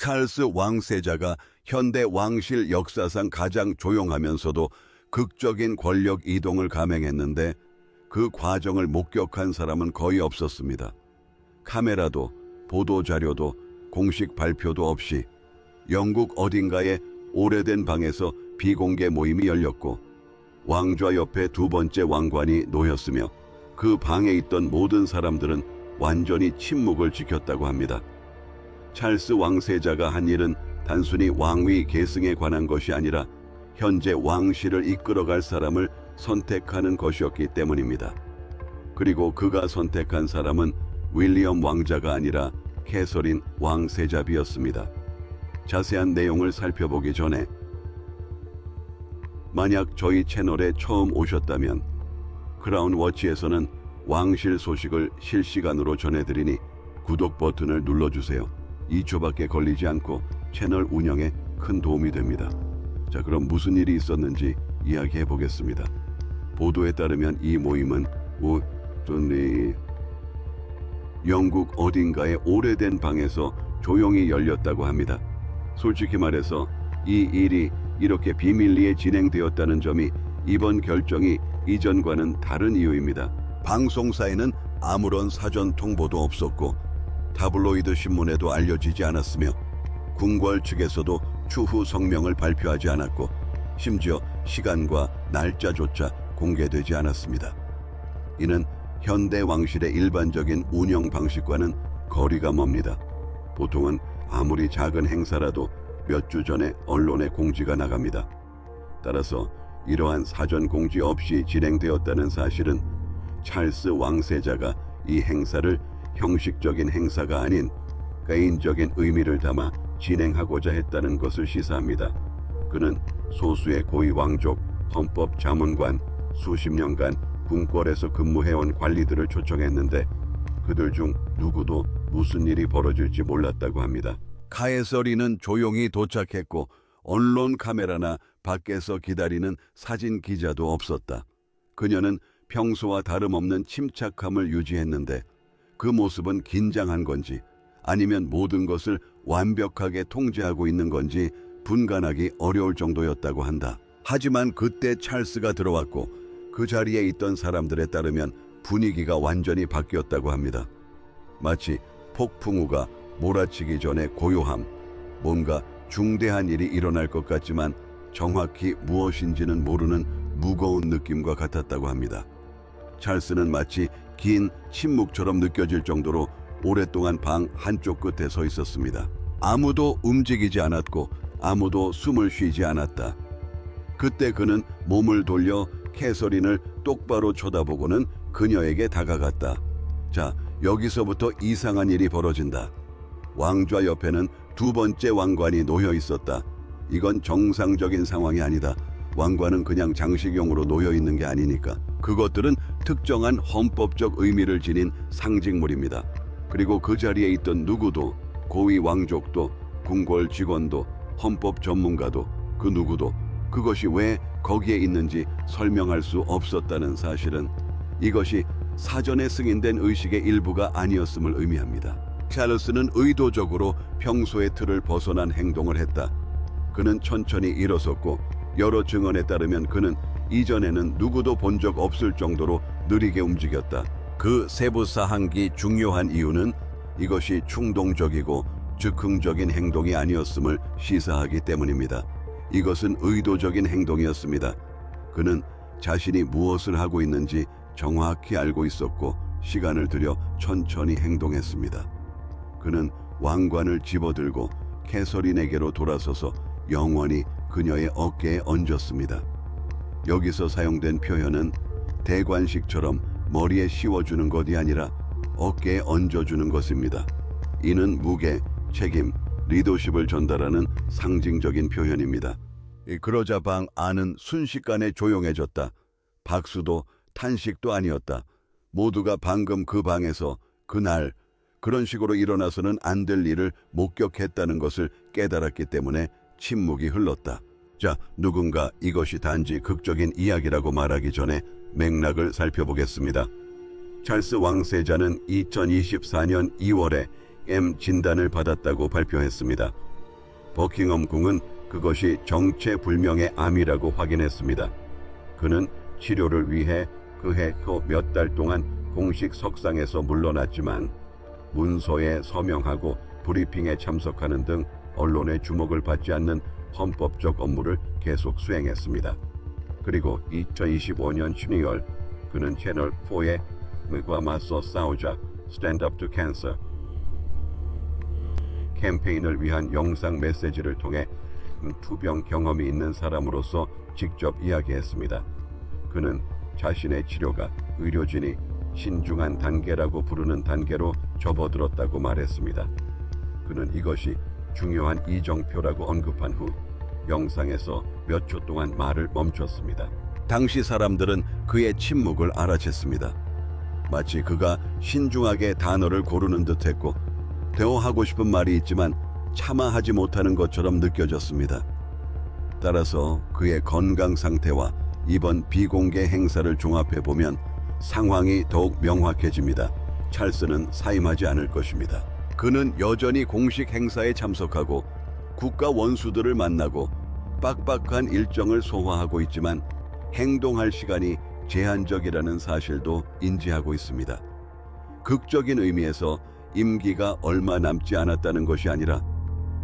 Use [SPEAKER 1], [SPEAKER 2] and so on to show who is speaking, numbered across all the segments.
[SPEAKER 1] 찰스 왕세자가 현대 왕실 역사상 가장 조용하면서도 극적인 권력 이동을 감행했는데 그 과정을 목격한 사람은 거의 없었습니다. 카메라도 보도자료도 공식 발표도 없이 영국 어딘가의 오래된 방에서 비공개 모임이 열렸고 왕좌 옆에 두 번째 왕관이 놓였으며 그 방에 있던 모든 사람들은 완전히 침묵을 지켰다고 합니다. 찰스 왕세자가 한 일은 단순히 왕위 계승에 관한 것이 아니라 현재 왕실을 이끌어갈 사람을 선택하는 것이었기 때문입니다. 그리고 그가 선택한 사람은 윌리엄 왕자가 아니라 캐서린 왕세자비였습니다. 자세한 내용을 살펴보기 전에 만약 저희 채널에 처음 오셨다면 크라운 워치에서는 왕실 소식을 실시간으로 전해드리니 구독 버튼을 눌러주세요. 2초밖에 걸리지 않고 채널 운영에 큰 도움이 됩니다. 자, 그럼 무슨 일이 있었는지 이야기해 보겠습니다. 보도에 따르면 이 모임은 영국 어딘가의 오래된 방에서 조용히 열렸다고 합니다. 솔직히 말해서 이 일이 이렇게 비밀리에 진행되었다는 점이 이번 결정이 이전과는 다른 이유입니다. 방송사에는 아무런 사전 통보도 없었고 타블로이드 신문에도 알려지지 않았으며 궁궐 측에서도 추후 성명을 발표하지 않았고 심지어 시간과 날짜조차 공개되지 않았습니다. 이는 현대 왕실의 일반적인 운영 방식과는 거리가 멉니다. 보통은 아무리 작은 행사라도 몇 주 전에 언론에 공지가 나갑니다. 따라서 이러한 사전 공지 없이 진행되었다는 사실은 찰스 왕세자가 이 행사를 형식적인 행사가 아닌 개인적인 의미를 담아 진행하고자 했다는 것을 시사합니다. 그는 소수의 고위 왕족, 헌법 자문관, 수십 년간 궁궐에서 근무해온 관리들을 초청했는데 그들 중 누구도 무슨 일이 벌어질지 몰랐다고 합니다. 카에서린은 조용히 도착했고 언론 카메라나 밖에서 기다리는 사진 기자도 없었다. 그녀는 평소와 다름없는 침착함을 유지했는데 그 모습은 긴장한 건지 아니면 모든 것을 완벽하게 통제하고 있는 건지 분간하기 어려울 정도였다고 한다. 하지만 그때 찰스가 들어왔고 그 자리에 있던 사람들에 따르면 분위기가 완전히 바뀌었다고 합니다. 마치 폭풍우가 몰아치기 전에 고요함, 뭔가 중대한 일이 일어날 것 같지만 정확히 무엇인지는 모르는 무거운 느낌과 같았다고 합니다. 찰스는 마치 긴 침묵처럼 느껴질 정도로 오랫동안 방 한쪽 끝에 서 있었습니다. 아무도 움직이지 않았고 아무도 숨을 쉬지 않았다. 그때 그는 몸을 돌려 캐서린을 똑바로 쳐다보고는 그녀에게 다가갔다. 자, 여기서부터 이상한 일이 벌어진다. 왕좌 옆에는 두 번째 왕관이 놓여 있었다. 이건 정상적인 상황이 아니다. 왕관은 그냥 장식용으로 놓여 있는 게 아니니까. 그것들은 특정한 헌법적 의미를 지닌 상징물입니다. 그리고 그 자리에 있던 누구도, 고위 왕족도, 궁궐 직원도, 헌법 전문가도, 그 누구도 그것이 왜 거기에 있는지 설명할 수 없었다는 사실은 이것이 사전에 승인된 의식의 일부가 아니었음을 의미합니다. 찰스는 의도적으로 평소의 틀을 벗어난 행동을 했다. 그는 천천히 일어섰고 여러 증언에 따르면 그는 이전에는 누구도 본 적 없을 정도로 느리게 움직였다. 그 세부 사항이 중요한 이유는 이것이 충동적이고 즉흥적인 행동이 아니었음을 시사하기 때문입니다. 이것은 의도적인 행동이었습니다. 그는 자신이 무엇을 하고 있는지 정확히 알고 있었고 시간을 들여 천천히 행동했습니다. 그는 왕관을 집어들고 캐서린에게로 돌아서서 영원히 그녀의 어깨에 얹었습니다. 여기서 사용된 표현은 대관식처럼 머리에 씌워주는 것이 아니라 어깨에 얹어주는 것입니다. 이는 무게, 책임, 리더십을 전달하는 상징적인 표현입니다. 그러자 방 안은 순식간에 조용해졌다. 박수도 탄식도 아니었다. 모두가 방금 그 방에서 그날 그런 식으로 일어나서는 안 될 일을 목격했다는 것을 깨달았기 때문에 침묵이 흘렀다. 자, 누군가 이것이 단지 극적인 이야기라고 말하기 전에 맥락을 살펴보겠습니다. 찰스 왕세자는 2024년 2월에 M 진단을 받았다고 발표했습니다. 버킹엄 궁은 그것이 정체불명의 암이라고 확인했습니다. 그는 치료를 위해 그해 또 몇 달 동안 공식 석상에서 물러났지만 문서에 서명하고 브리핑에 참석하는 등 언론의 주목을 받지 않는 헌법적 업무를 계속 수행했습니다. 그리고 2025년 12월 그는 채널4의 과 맞서 싸우자 Stand Up to Cancer 캠페인을 위한 영상 메시지를 통해 투병 경험이 있는 사람으로서 직접 이야기했습니다. 그는 자신의 치료가 의료진이 신중한 단계라고 부르는 단계로 접어들었다고 말했습니다. 그는 이것이 중요한 이정표라고 언급한 후 영상에서 몇 초 동안 말을 멈췄습니다. 당시 사람들은 그의 침묵을 알아챘습니다. 마치 그가 신중하게 단어를 고르는 듯했고 대화하고 싶은 말이 있지만 차마 하지 못하는 것처럼 느껴졌습니다. 따라서 그의 건강 상태와 이번 비공개 행사를 종합해보면 상황이 더욱 명확해집니다. 찰스는 사임하지 않을 것입니다. 그는 여전히 공식 행사에 참석하고 국가 원수들을 만나고 빡빡한 일정을 소화하고 있지만 행동할 시간이 제한적이라는 사실도 인지하고 있습니다. 극적인 의미에서 임기가 얼마 남지 않았다는 것이 아니라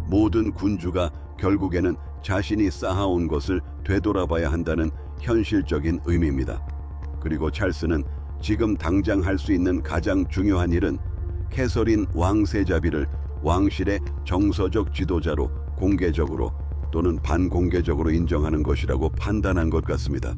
[SPEAKER 1] 모든 군주가 결국에는 자신이 쌓아온 것을 되돌아봐야 한다는 현실적인 의미입니다. 그리고 찰스는 지금 당장 할 수 있는 가장 중요한 일은 캐서린 왕세자비를 왕실의 정서적 지도자로 공개적으로 또는 반공개적으로 인정하는 것이라고 판단한 것 같습니다.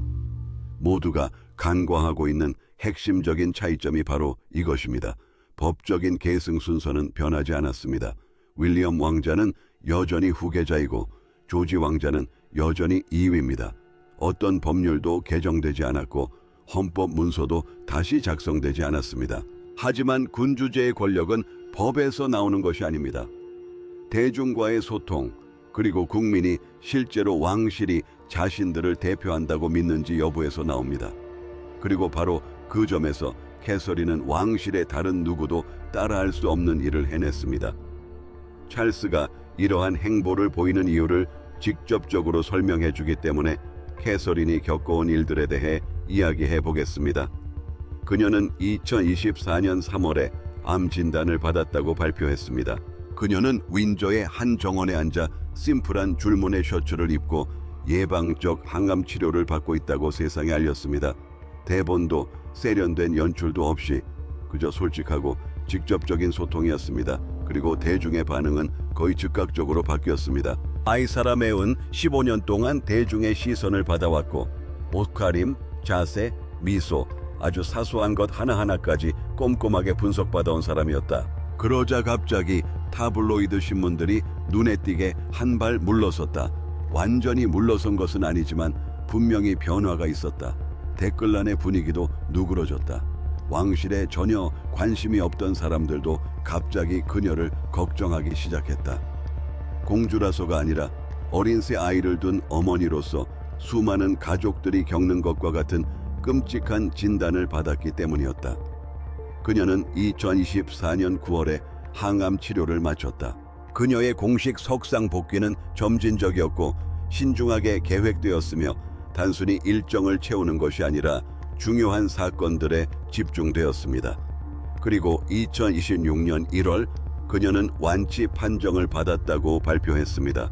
[SPEAKER 1] 모두가 간과하고 있는 핵심적인 차이점이 바로 이것입니다. 법적인 계승 순서는 변하지 않았습니다. 윌리엄 왕자는 여전히 후계자이고 조지 왕자는 여전히 2위입니다. 어떤 법률도 개정되지 않았고 헌법 문서도 다시 작성되지 않았습니다. 하지만 군주제의 권력은 법에서 나오는 것이 아닙니다. 대중과의 소통, 그리고 국민이 실제로 왕실이 자신들을 대표한다고 믿는지 여부에서 나옵니다. 그리고 바로 그 점에서 캐서린은 왕실의 다른 누구도 따라할 수 없는 일을 해냈습니다. 찰스가 이러한 행보를 보이는 이유를 직접적으로 설명해 주기 때문에 캐서린이 겪어온 일들에 대해 이야기해 보겠습니다. 그녀는 2024년 3월에 암 진단을 받았다고 발표했습니다. 그녀는 윈저의 한 정원에 앉아 심플한 줄무늬 셔츠를 입고 예방적 항암 치료를 받고 있다고 세상에 알렸습니다. 대본도 세련된 연출도 없이 그저 솔직하고 직접적인 소통이었습니다. 그리고 대중의 반응은 거의 즉각적으로 바뀌었습니다. 아이사라메은 15년 동안 대중의 시선을 받아왔고 옷가림, 자세, 미소, 아주 사소한 것 하나하나까지 꼼꼼하게 분석받아온 사람이었다. 그러자 갑자기 타블로이드 신문들이 눈에 띄게 한 발 물러섰다. 완전히 물러선 것은 아니지만 분명히 변화가 있었다. 댓글란의 분위기도 누그러졌다. 왕실에 전혀 관심이 없던 사람들도 갑자기 그녀를 걱정하기 시작했다. 공주라서가 아니라 어린 새 아이를 둔 어머니로서 수많은 가족들이 겪는 것과 같은 끔찍한 진단을 받았기 때문이었다. 그녀는 2024년 9월에 항암 치료를 마쳤다. 그녀의 공식 석상 복귀는 점진적이었고 신중하게 계획되었으며 단순히 일정을 채우는 것이 아니라 중요한 사건들에 집중되었습니다. 그리고 2026년 1월 그녀는 완치 판정을 받았다고 발표했습니다.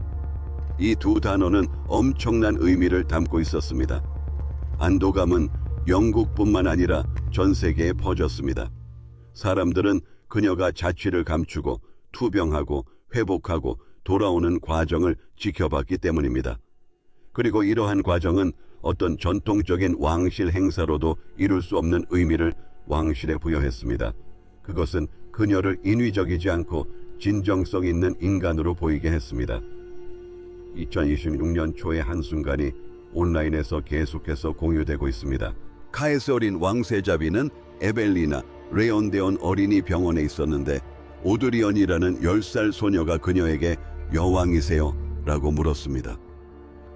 [SPEAKER 1] 이 두 단어는 엄청난 의미를 담고 있었습니다. 안도감은 영국뿐만 아니라 전 세계에 퍼졌습니다. 사람들은 그녀가 자취를 감추고 투병하고 회복하고 돌아오는 과정을 지켜봤기 때문입니다. 그리고 이러한 과정은 어떤 전통적인 왕실 행사로도 이룰 수 없는 의미를 왕실에 부여했습니다. 그것은 그녀를 인위적이지 않고 진정성 있는 인간으로 보이게 했습니다. 2026년 초의 한순간이 온라인에서 계속해서 공유되고 있습니다. 카에서린 왕세자비는 에벨리나 레온데온 어린이 병원에 있었는데 오드리언이라는 10살 소녀가 그녀에게 여왕이세요? 라고 물었습니다.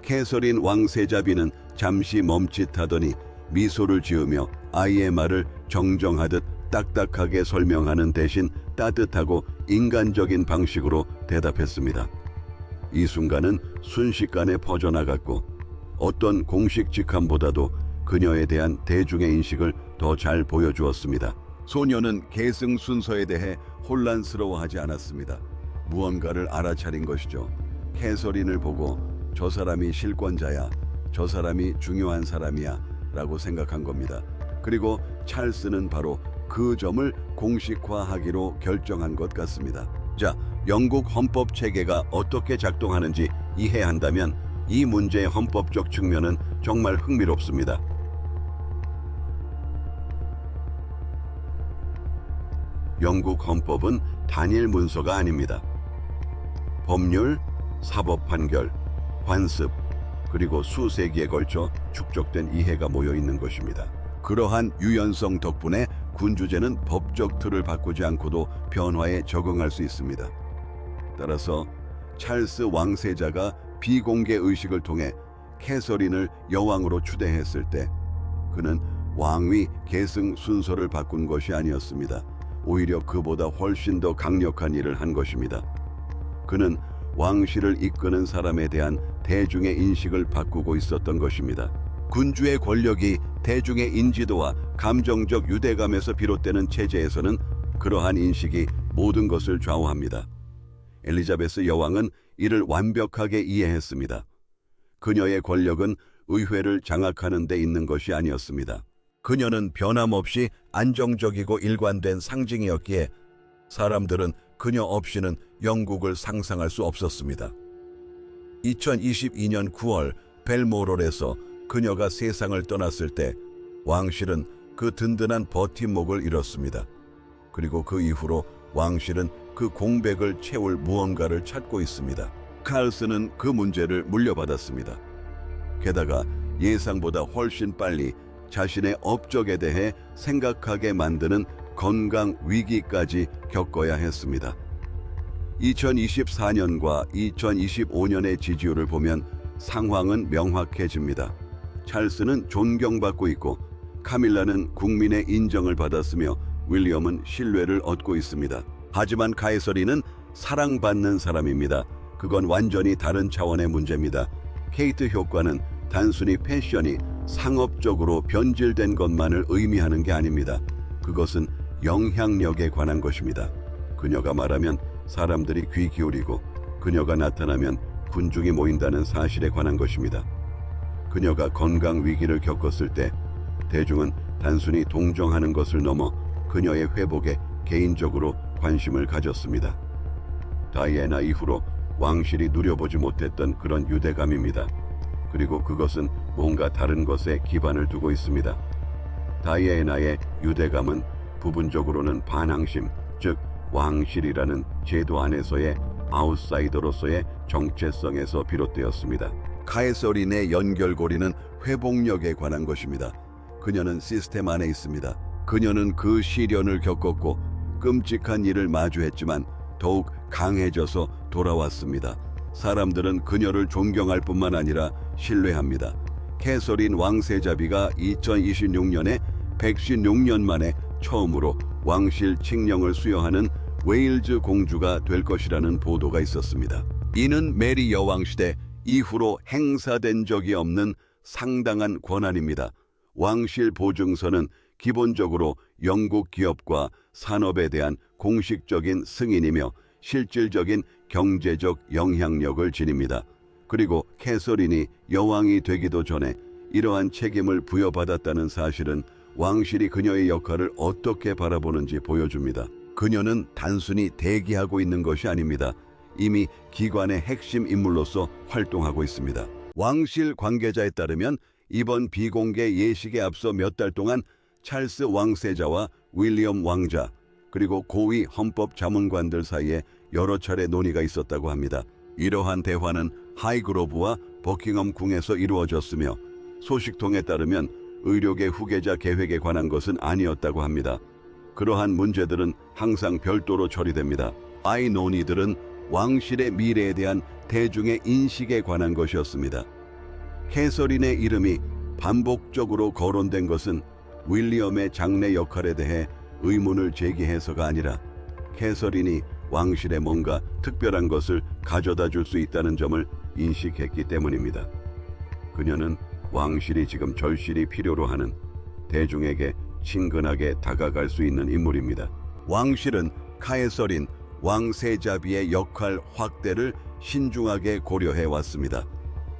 [SPEAKER 1] 캐서린 왕세자비는 잠시 멈칫하더니 미소를 지으며 아이의 말을 정정하듯 딱딱하게 설명하는 대신 따뜻하고 인간적인 방식으로 대답했습니다. 이 순간은 순식간에 퍼져나갔고 어떤 공식 직함보다도 그녀에 대한 대중의 인식을 더 잘 보여주었습니다. 소녀는 계승 순서에 대해 혼란스러워하지 않았습니다. 무언가를 알아차린 것이죠. 캐서린을 보고 저 사람이 실권자야, 저 사람이 중요한 사람이야 라고 생각한 겁니다. 그리고 찰스는 바로 그 점을 공식화하기로 결정한 것 같습니다. 자, 영국 헌법 체계가 어떻게 작동하는지 이해한다면 이 문제의 헌법적 측면은 정말 흥미롭습니다. 영국 헌법은 단일 문서가 아닙니다. 법률, 사법 판결, 관습, 그리고 수세기에 걸쳐 축적된 이해가 모여 있는 것입니다. 그러한 유연성 덕분에 군주제는 법적 틀을 바꾸지 않고도 변화에 적응할 수 있습니다. 따라서 찰스 왕세자가 비공개 의식을 통해 캐서린을 여왕으로 추대했을 때 그는 왕위 계승 순서를 바꾼 것이 아니었습니다. 오히려 그보다 훨씬 더 강력한 일을 한 것입니다. 그는 왕실을 이끄는 사람에 대한 대중의 인식을 바꾸고 있었던 것입니다. 군주의 권력이 대중의 인지도와 감정적 유대감에서 비롯되는 체제에서는 그러한 인식이 모든 것을 좌우합니다. 엘리자베스 여왕은 이를 완벽하게 이해했습니다. 그녀의 권력은 의회를 장악하는 데 있는 것이 아니었습니다. 그녀는 변함없이 안정적이고 일관된 상징이었기에 사람들은 그녀 없이는 영국을 상상할 수 없었습니다. 2022년 9월 벨모럴에서 그녀가 세상을 떠났을 때 왕실은 그 든든한 버팀목을 잃었습니다. 그리고 그 이후로 왕실은 그 공백을 채울 무언가를 찾고 있습니다. 칼스는 그 문제를 물려받았습니다. 게다가 예상보다 훨씬 빨리 자신의 업적에 대해 생각하게 만드는 건강 위기까지 겪어야 했습니다. 2024년과 2025년의 지지율을 보면 상황은 명확해집니다. 찰스는 존경받고 있고 카밀라는 국민의 인정을 받았으며 윌리엄은 신뢰를 얻고 있습니다. 하지만 카이서리는 사랑받는 사람입니다. 그건 완전히 다른 차원의 문제입니다. 케이트 효과는 단순히 패션이 상업적으로 변질된 것만을 의미하는 게 아닙니다. 그것은 영향력에 관한 것입니다. 그녀가 말하면 사람들이 귀 기울이고 그녀가 나타나면 군중이 모인다는 사실에 관한 것입니다. 그녀가 건강 위기를 겪었을 때 대중은 단순히 동정하는 것을 넘어 그녀의 회복에 개인적으로 관심을 가졌습니다. 다이애나 이후로 왕실이 누려보지 못했던 그런 유대감입니다. 그리고 그것은 뭔가 다른 것에 기반을 두고 있습니다. 다이애나의 유대감은 부분적으로는 반항심, 즉 왕실이라는 제도 안에서의 아웃사이더로서의 정체성에서 비롯되었습니다. 카이서린의 연결고리는 회복력에 관한 것입니다. 그녀는 시스템 안에 있습니다. 그녀는 그 시련을 겪었고 끔찍한 일을 마주했지만 더욱 강해져서 돌아왔습니다. 사람들은 그녀를 존경할 뿐만 아니라 신뢰합니다. 캐서린 왕세자비가 2026년에 116년 만에 처음으로 왕실 칙령을 수여하는 웨일즈 공주가 될 것이라는 보도가 있었습니다. 이는 메리 여왕 시대 이후로 행사된 적이 없는 상당한 권한입니다. 왕실 보증서는 기본적으로 영국 기업과 산업에 대한 공식적인 승인이며 실질적인 경제적 영향력을 지닙니다. 그리고 캐서린이 여왕이 되기도 전에 이러한 책임을 부여받았다는 사실은 왕실이 그녀의 역할을 어떻게 바라보는지 보여줍니다. 그녀는 단순히 대기하고 있는 것이 아닙니다. 이미 기관의 핵심 인물로서 활동하고 있습니다. 왕실 관계자에 따르면 이번 비공개 예식에 앞서 몇 달 동안 찰스 왕세자와 윌리엄 왕자 그리고 고위 헌법 자문관들 사이에 여러 차례 논의가 있었다고 합니다. 이러한 대화는 하이그로브와 버킹엄 궁에서 이루어졌으며 소식통에 따르면 의료계 후계자 계획에 관한 것은 아니었다고 합니다. 그러한 문제들은 항상 별도로 처리됩니다. 이 논의들은 왕실의 미래에 대한 대중의 인식에 관한 것이었습니다. 캐서린의 이름이 반복적으로 거론된 것은 윌리엄의 장래 역할에 대해 의문을 제기해서가 아니라 캐서린이 왕실에 뭔가 특별한 것을 가져다 줄 수 있다는 점을 인식했기 때문입니다. 그녀는 왕실이 지금 절실히 필요로 하는 대중에게 친근하게 다가갈 수 있는 인물입니다. 왕실은 카에서린 왕세자비의 역할 확대를 신중하게 고려해 왔습니다.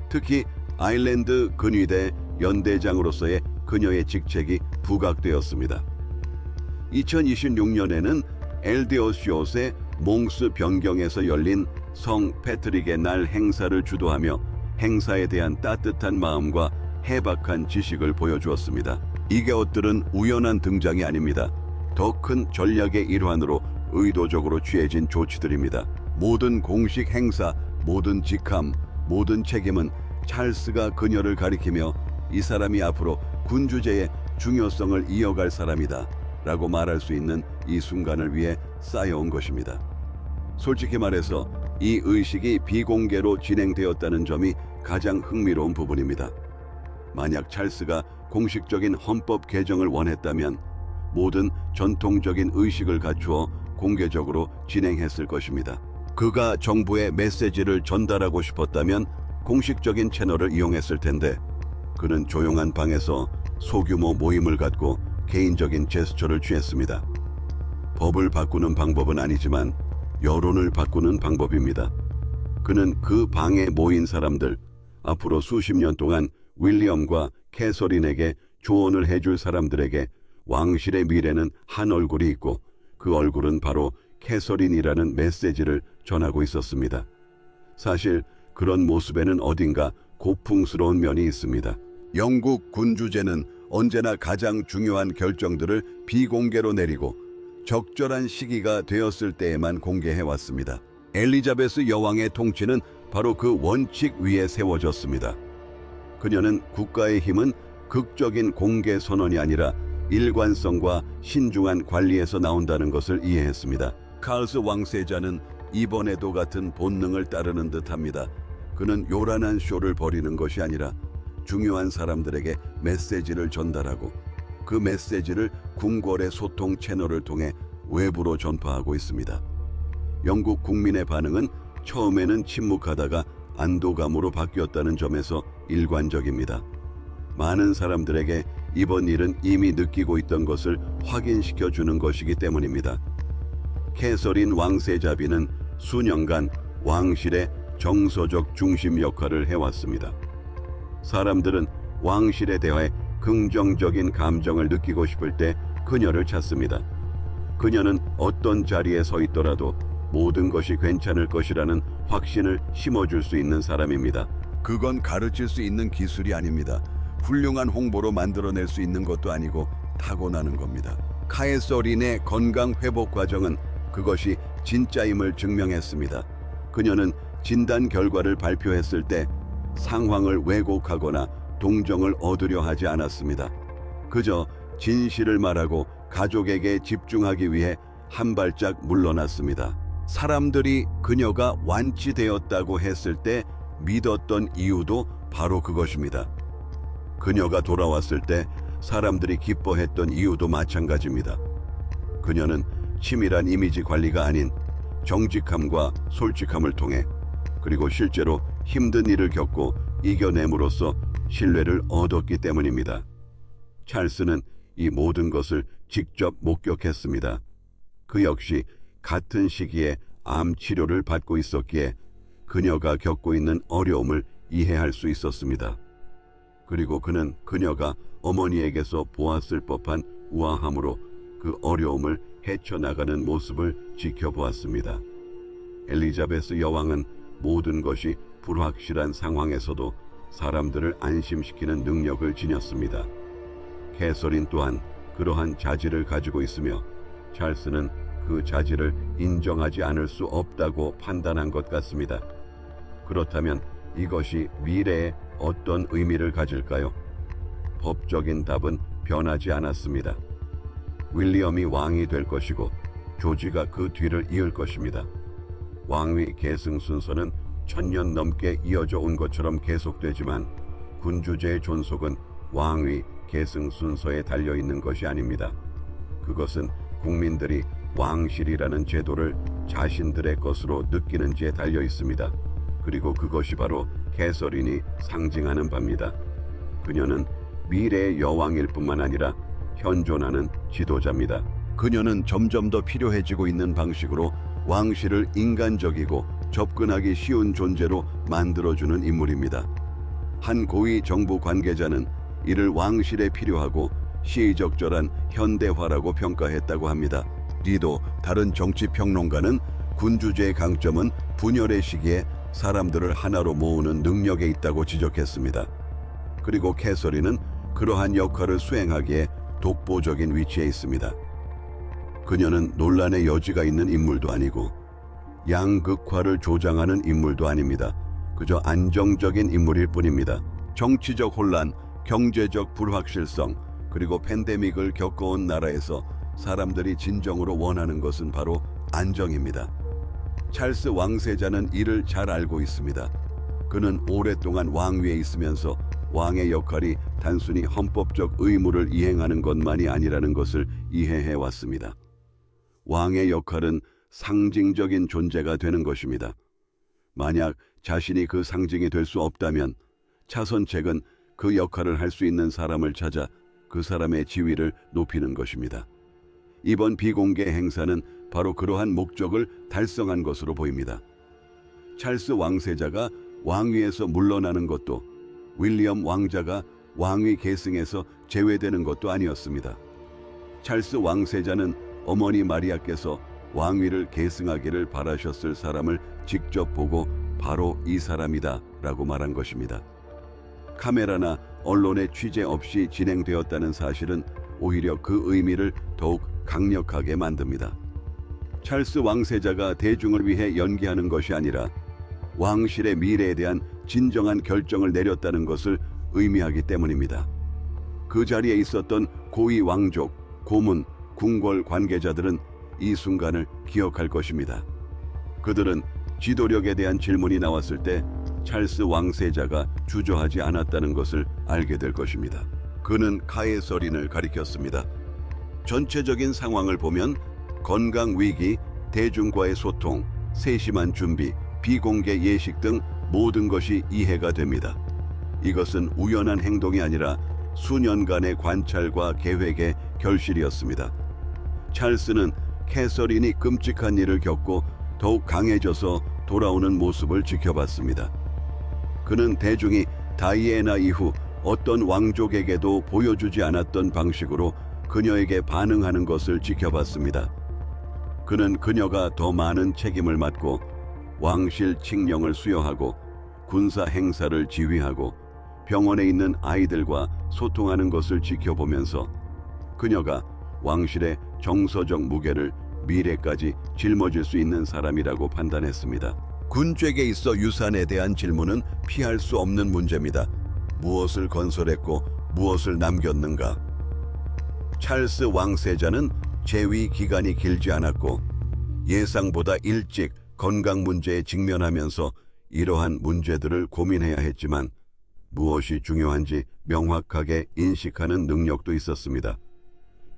[SPEAKER 1] 특히 아일랜드 근위대 연대장으로서의 그녀의 직책이 부각되었습니다. 2026년에는 엘디오시옷의 몽스 변경에서 열린 성 패트릭의 날 행사를 주도하며 행사에 대한 따뜻한 마음과 해박한 지식을 보여주었습니다. 이 것들은 우연한 등장이 아닙니다. 더 큰 전략의 일환으로 의도적으로 취해진 조치들입니다. 모든 공식 행사, 모든 직함, 모든 책임은 찰스가 그녀를 가리키며 이 사람이 앞으로 군 주제의 중요성을 이어갈 사람이다 라고 말할 수 있는 이 순간을 위해 쌓여온 것입니다. 솔직히 말해서 이 의식이 비공개로 진행되었다는 점이 가장 흥미로운 부분입니다. 만약 찰스가 공식적인 헌법 개정을 원했다면 모든 전통적인 의식을 갖추어 공개적으로 진행했을 것입니다. 그가 정부의 메시지를 전달하고 싶었다면 공식적인 채널을 이용했을 텐데 그는 조용한 방에서 소규모 모임을 갖고 개인적인 제스처를 취했습니다. 법을 바꾸는 방법은 아니지만 여론을 바꾸는 방법입니다. 그는 그 방에 모인 사람들, 앞으로 수십 년 동안 윌리엄과 캐서린에게 조언을 해줄 사람들에게 왕실의 미래는 한 얼굴이 있고 그 얼굴은 바로 캐서린이라는 메시지를 전하고 있었습니다. 사실 그런 모습에는 어딘가 고풍스러운 면이 있습니다. 영국 군주제는 언제나 가장 중요한 결정들을 비공개로 내리고 적절한 시기가 되었을 때에만 공개해왔습니다. 엘리자베스 여왕의 통치는 바로 그 원칙 위에 세워졌습니다. 그녀는 국가의 힘은 극적인 공개 선언이 아니라 일관성과 신중한 관리에서 나온다는 것을 이해했습니다. 칼스 왕세자는 이번에도 같은 본능을 따르는 듯합니다. 그는 요란한 쇼를 벌이는 것이 아니라 중요한 사람들에게 메시지를 전달하고 그 메시지를 궁궐의 소통 채널을 통해 외부로 전파하고 있습니다. 영국 국민의 반응은 처음에는 침묵하다가 안도감으로 바뀌었다는 점에서 일관적입니다. 많은 사람들에게 이번 일은 이미 느끼고 있던 것을 확인시켜 주는 것이기 때문입니다. 캐서린 왕세자비는 수년간 왕실의 정서적 중심 역할을 해왔습니다. 사람들은 왕실에 대해 긍정적인 감정을 느끼고 싶을 때 그녀를 찾습니다. 그녀는 어떤 자리에 서 있더라도 모든 것이 괜찮을 것이라는 확신을 심어줄 수 있는 사람입니다. 그건 가르칠 수 있는 기술이 아닙니다. 훌륭한 홍보로 만들어낼 수 있는 것도 아니고 타고나는 겁니다. 카에서린의 건강 회복 과정은 그것이 진짜임을 증명했습니다. 그녀는 진단 결과를 발표했을 때 상황을 왜곡하거나 동정을 얻으려 하지 않았습니다. 그저 진실을 말하고 가족에게 집중하기 위해 한 발짝 물러났습니다. 사람들이 그녀가 완치되었다고 했을 때 믿었던 이유도 바로 그것입니다. 그녀가 돌아왔을 때 사람들이 기뻐했던 이유도 마찬가지입니다. 그녀는 치밀한 이미지 관리가 아닌 정직함과 솔직함을 통해 그리고 실제로 힘든 일을 겪고 이겨냄으로써 신뢰를 얻었기 때문입니다. 찰스는 이 모든 것을 직접 목격했습니다. 그 역시 같은 시기에 암 치료를 받고 있었기에 그녀가 겪고 있는 어려움을 이해할 수 있었습니다. 그리고 그는 그녀가 어머니에게서 보았을 법한 우아함으로 그 어려움을 헤쳐나가는 모습을 지켜보았습니다. 엘리자베스 여왕은 모든 것이 불확실한 상황에서도 사람들을 안심시키는 능력을 지녔습니다. 캐서린 또한 그러한 자질을 가지고 있으며 찰스는 그 자질을 인정하지 않을 수 없다고 판단한 것 같습니다. 그렇다면 이것이 미래에 어떤 의미를 가질까요? 법적인 답은 변하지 않았습니다. 윌리엄이 왕이 될 것이고 조지가 그 뒤를 이을 것입니다. 왕위 계승 순서는 1000년 넘게 이어져 온 것처럼 계속되지만 군주제의 존속은 왕위 계승 순서에 달려 있는 것이 아닙니다. 그것은 국민들이 왕실이라는 제도를 자신들의 것으로 느끼는지에 달려 있습니다. 그리고 그것이 바로 캐서린이 상징하는 바입니다. 그녀는 미래의 여왕일 뿐만 아니라 현존하는 지도자입니다. 그녀는 점점 더 필요해지고 있는 방식으로 왕실을 인간적이고 접근하기 쉬운 존재로 만들어주는 인물입니다. 한 고위 정부 관계자는 이를 왕실에 필요하고 시의적절한 현대화라고 평가했다고 합니다. 리도 다른 정치 평론가는 군주제의 강점은 분열의 시기에 사람들을 하나로 모으는 능력에 있다고 지적했습니다. 그리고 캐서린은 그러한 역할을 수행하기에 독보적인 위치에 있습니다. 그녀는 논란의 여지가 있는 인물도 아니고 양극화를 조장하는 인물도 아닙니다. 그저 안정적인 인물일 뿐입니다. 정치적 혼란, 경제적 불확실성, 그리고 팬데믹을 겪어온 나라에서 사람들이 진정으로 원하는 것은 바로 안정입니다. 찰스 왕세자는 이를 잘 알고 있습니다. 그는 오랫동안 왕위에 있으면서 왕의 역할이 단순히 헌법적 의무를 이행하는 것만이 아니라는 것을 이해해 왔습니다. 왕의 역할은 상징적인 존재가 되는 것입니다. 만약 자신이 그 상징이 될 수 없다면 차선책은 그 역할을 할 수 있는 사람을 찾아 그 사람의 지위를 높이는 것입니다. 이번 비공개 행사는 바로 그러한 목적을 달성한 것으로 보입니다. 찰스 왕세자가 왕위에서 물러나는 것도 윌리엄 왕자가 왕위 계승에서 제외되는 것도 아니었습니다. 찰스 왕세자는 어머니 마리아께서 왕위를 계승하기를 바라셨을 사람을 직접 보고 바로 이 사람이다 라고 말한 것입니다. 카메라나 언론의 취재 없이 진행되었다는 사실은 오히려 그 의미를 더욱 강력하게 만듭니다. 찰스 왕세자가 대중을 위해 연기하는 것이 아니라 왕실의 미래에 대한 진정한 결정을 내렸다는 것을 의미하기 때문입니다. 그 자리에 있었던 고위 왕족, 고문, 궁궐 관계자들은 이 순간을 기억할 것입니다. 그들은 지도력에 대한 질문이 나왔을 때 찰스 왕세자가 주저하지 않았다는 것을 알게 될 것입니다. 그는 카에서린을 가리켰습니다. 전체적인 상황을 보면 건강 위기, 대중과의 소통, 세심한 준비, 비공개 예식 등 모든 것이 이해가 됩니다. 이것은 우연한 행동이 아니라 수년간의 관찰과 계획의 결실이었습니다. 찰스는 캐서린이 끔찍한 일을 겪고 더욱 강해져서 돌아오는 모습을 지켜봤습니다. 그는 대중이 다이애나 이후 어떤 왕족에게도 보여주지 않았던 방식으로 그녀에게 반응하는 것을 지켜봤습니다. 그는 그녀가 더 많은 책임을 맡고 왕실 칙령을 수여하고 군사 행사를 지휘하고 병원에 있는 아이들과 소통하는 것을 지켜보면서 그녀가 왕실의 정서적 무게를 미래까지 짊어질 수 있는 사람이라고 판단했습니다. 군주에게 있어 유산에 대한 질문은 피할 수 없는 문제입니다. 무엇을 건설했고 무엇을 남겼는가? 찰스 왕세자는 재위 기간이 길지 않았고 예상보다 일찍 건강 문제에 직면하면서 이러한 문제들을 고민해야 했지만 무엇이 중요한지 명확하게 인식하는 능력도 있었습니다.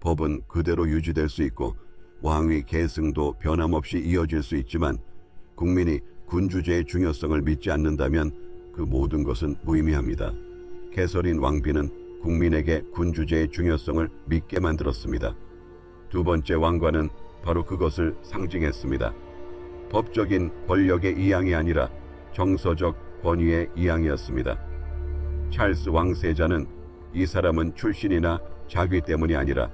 [SPEAKER 1] 법은 그대로 유지될 수 있고 왕위 계승도 변함없이 이어질 수 있지만 국민이 군주제의 중요성을 믿지 않는다면 그 모든 것은 무의미합니다. 캐서린 왕비는 국민에게 군주제의 중요성을 믿게 만들었습니다. 두 번째 왕관은 바로 그것을 상징했습니다. 법적인 권력의 이양이 아니라 정서적 권위의 이양이었습니다. 찰스 왕세자는 이 사람은 출신이나 자귀 때문이 아니라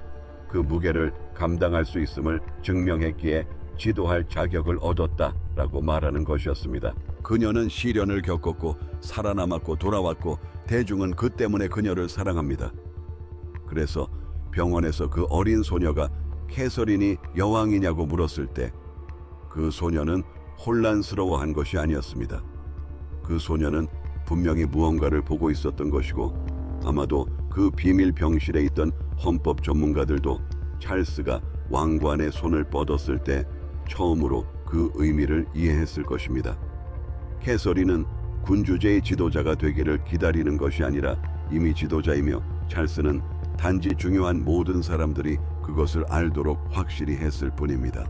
[SPEAKER 1] 그 무게를 감당할 수 있음을 증명했기에 지도할 자격을 얻었다라고 말하는 것이었습니다. 그녀는 시련을 겪었고 살아남았고 돌아왔고 대중은 그 때문에 그녀를 사랑합니다. 그래서 병원에서 그 어린 소녀가 캐서린이 여왕이냐고 물었을 때 그 소녀는 혼란스러워한 것이 아니었습니다. 그 소녀는 분명히 무언가를 보고 있었던 것이고 아마도 그 비밀 병실에 있던 헌법 전문가들도 찰스가 왕관의 손을 뻗었을 때 처음으로 그 의미를 이해했을 것입니다. 캐서린은 군주제의 지도자가 되기를 기다리는 것이 아니라 이미 지도자이며 찰스는 단지 중요한 모든 사람들이 그것을 알도록 확실히 했을 뿐입니다.